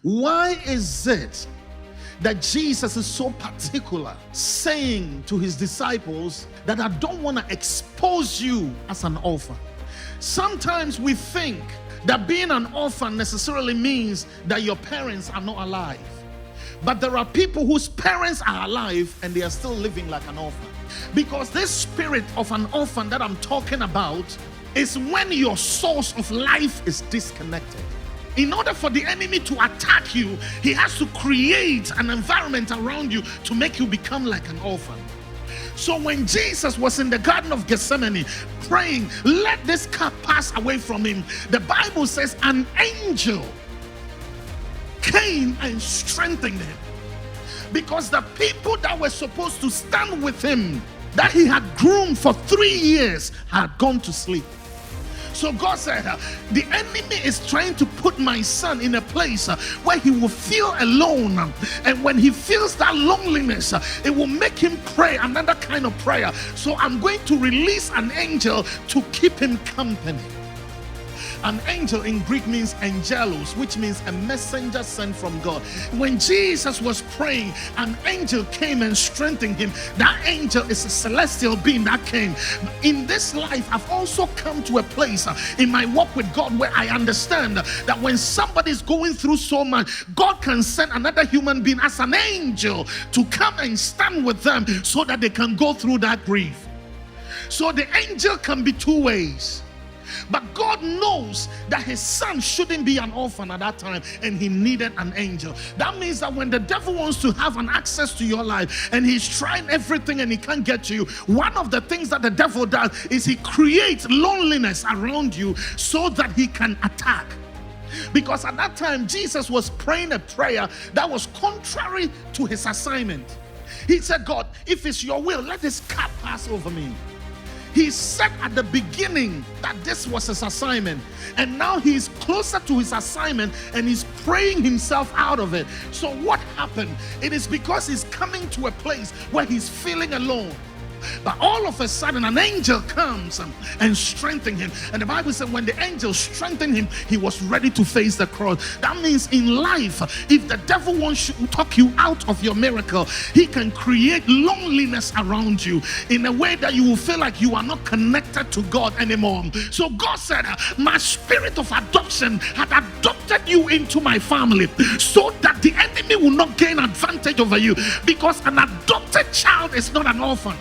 Why is it that Jesus is so particular, saying to his disciples that I don't want to expose you as an orphan? Sometimes we think that being an orphan necessarily means that your parents are not alive. But there are people whose parents are alive and they are still living like an orphan. Because this spirit of an orphan that I'm talking about is when your source of life is disconnected. In order for the enemy to attack you, he has to create an environment around you to make you become like an orphan. So when Jesus was in the Garden of Gethsemane praying, let this cup pass away from him, the Bible says an angel came and strengthened him, because the people that were supposed to stand with him, that he had groomed for 3 years, had gone to sleep. So God said, the enemy is trying to put my son in a place where he will feel alone. And when he feels that loneliness, it will make him pray another kind of prayer. So I'm going to release an angel to keep him company. An angel in Greek means angelos, which means a messenger sent from God. When Jesus was praying, an angel came and strengthened him. That angel is a celestial being that came. In this life, I've also come to a place in my walk with God where I understand that when somebody is going through so much, God can send another human being as an angel to come and stand with them so that they can go through that grief. So the angel can be two ways. But God knows that his son shouldn't be an orphan at that time, and he needed an angel. That means that when the devil wants to have an access to your life and he's trying everything and he can't get to you, one of the things that the devil does is he creates loneliness around you so that he can attack. Because at that time Jesus was praying a prayer that was contrary to his assignment. He said, God, if it's your will, let this cup pass over me. He said at the beginning that this was his assignment, and now he's closer to his assignment and he's praying himself out of it. So what happened? It is because he's coming to a place where he's feeling alone. But all of a sudden an angel comes and strengthens him. And the Bible said when the angel strengthened him, he was ready to face the cross. That means in life, if the devil wants to talk you out of your miracle, he can create loneliness around you in a way that you will feel like you are not connected to God anymore. So God said, my spirit of adoption had adopted you into my family so that the enemy will not gain advantage over you, because an adopted child is not an orphan.